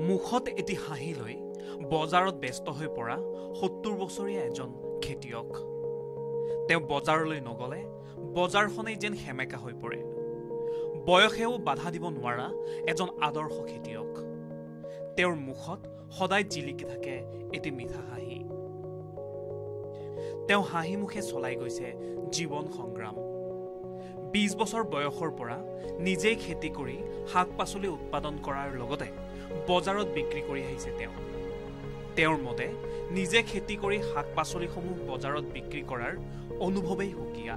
মুখত এটি হাঁহি লৈ বজাৰত ব্যস্ত হৈ পৰা ৭০ বছৰীয়া এজন খেতিয়ক। তেওঁ বজাৰলৈ নগলে বজাৰখনেই যেন সেমেকা হৈ পৰে। বয়সেও বাধা দিব নোৱাৰা এজন আদৰ্শ খেতিয়ক। তেওঁৰ মুখত সদায় জিলিকি থাকে এটি মিঠা হাঁহি। তেওঁ হাঁহি মুখে চলাই গৈছে জীৱন সংগ্ৰাম। ২০ বছৰ বয়সৰ পৰা নিজেই খেতি কৰি শাক পাচলি উৎপাদন কৰাৰ লগতে বজাৰত বিক্ৰী কৰি আহিছে তেওঁ। তেওঁৰ মতে নিজে খেতি কৰি শাক পাচলিসমূহ বজাৰত বিক্ৰী কৰাৰ অনুভৱেই সুকীয়া।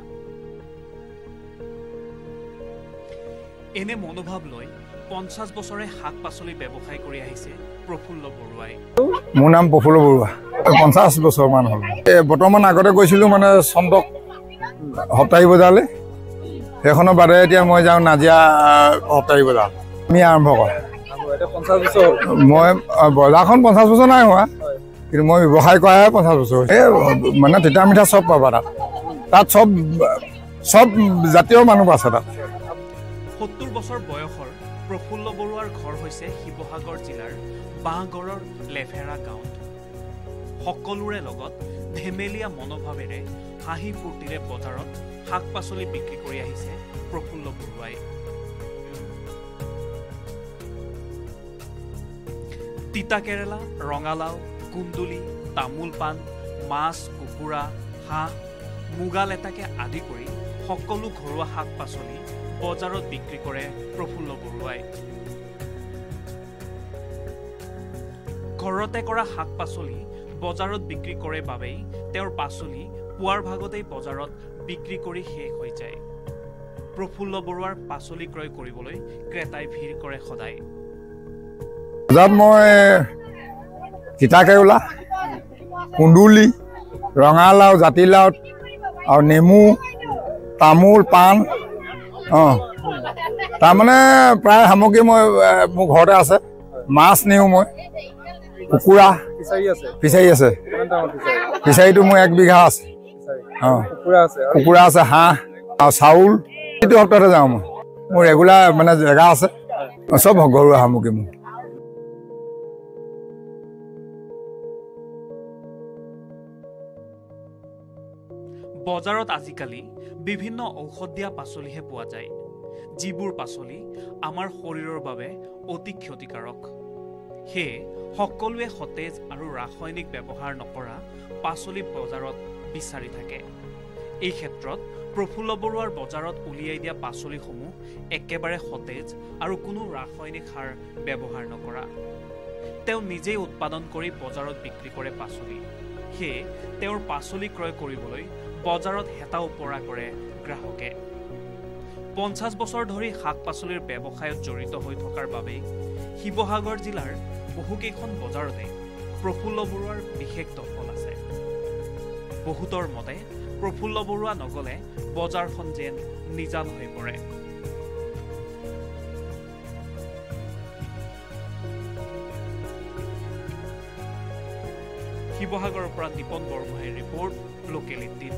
এনে মনোভাৱ লৈ ৫০ বছৰে শাক পাচলি ব্যৱসায় কৰি আহিছে প্ৰফুল্ল বৰুৱাই। মোৰ নাম প্ৰফুল্ল বৰুৱা। ৫০ বছৰমান হ'ল। বৰ্তমান আগতে গৈছিলোঁ মানে চন্দক সপ্তাহী বজাৰলৈ। সেইখনৰ বাদে এতিয়া মই যাওঁ নাজিয়া সপ্তাহী বজাৰ। আমি আৰম্ভ কৰা মই বজাৰখন ৫০ বছৰ নাই হোৱা, কিন্তু মই ব্যৱসায় কৰাহে ৫০ বছৰ। এই মানে তিতা মিঠা চব পাবা তাত চব জাতীয় মানুহ আছে তাত। ৭০ বছৰ বয়সৰ প্ৰফুল্ল বৰুৱাৰ ঘৰ হৈছে শিৱসাগৰ জিলাৰ বাঁহগড়ৰ লেফেৰা গাঁৱত। সকলোৰে লগত ধেমেলীয়া মনোভাৱেৰে হাঁহি ফূৰ্তিৰে বজাৰত শাক পাচলি বিক্ৰী কৰি আহিছে প্ৰফুল্ল বৰুৱাই। তিতা কেৰেলা, ৰঙালাও, কুন্দুলি, তামোল পাণ, মাছ, কুকুৰা, হাঁহ, মুগা লেটাকে আদি কৰি সকলো ঘৰুৱা শাক পাচলি বজাৰত বিক্ৰী কৰে প্ৰফুল্ল বৰুৱাই। ঘৰতে কৰা শাক পাচলি বজাৰত বিক্ৰী কৰে বাবেই তেওঁৰ পাচলি পুৱাৰ ভাগতেই বজাৰত বিক্ৰী কৰি শেষ হৈ যায়। প্ৰফুল্ল বৰুৱাৰ পাচলি ক্ৰয় কৰিবলৈ ক্ৰেতাই ভিৰ কৰে সদায়। বজাৰত মই তিতা কেৰেলা, কুন্দুলি, ৰঙালাও, জাতিলাও আৰু নেমু, তামোল পাণ, তাৰমানে প্ৰায় সামগ্ৰী মই মোৰ ঘৰতে আছে। মাছ নিওঁ মই, কুকুৰা ফিচাৰী আছে। ফিচাৰীটো মোৰ ১ বিঘা আছে। কুকুৰা আছে, হাঁহ আৰু চাউল। এইটো সপ্তাহতে যাওঁ মই। মোৰ ৰেগুলাৰ মানে জেগা আছে, চব ঘৰুৱা সামগ্ৰী মোৰ। বজাৰত আজিকালি বিভিন্ন ঔষধ দিয়া পাচলিহে পোৱা যায়, যিবোৰ পাচলি আমাৰ শৰীৰৰ বাবে অতি ক্ষতিকাৰক। সেয়ে সকলোৱে সতেজ আৰু ৰাসায়নিক ব্যৱহাৰ নকৰা পাচলি বজাৰত বিচাৰি থাকে। এই ক্ষেত্ৰত প্ৰফুল্ল বৰুৱাৰ বজাৰত উলিয়াই দিয়া পাচলিসমূহ একেবাৰে সতেজ আৰু কোনো ৰাসায়নিক সাৰ ব্যৱহাৰ নকৰা। তেওঁ নিজেই উৎপাদন কৰি বজাৰত বিক্ৰী কৰে পাচলি। সেয়ে তেওঁৰ পাচলি ক্ৰয় কৰিবলৈ বজাৰত হেতা ওপৰা কৰে গ্ৰাহকে। ৫০ বছৰ ধৰি শাক পাচলিৰ ব্যৱসায়ত জড়িত হৈ থকাৰ বাবেই শিৱসাগৰ জিলাৰ বহুকেইখন বজাৰতে প্ৰফুল্ল বৰুৱাৰ বিশেষ দখল আছে। বহুতৰ মতে প্ৰফুল্ল বৰুৱা নগলে বজাৰখন যেন নিজান হৈ পৰে। শিৱসাগৰৰ পৰা দীপন বৰগোহাঁইৰ ৰিপৰ্ট, লোকেল ১৮।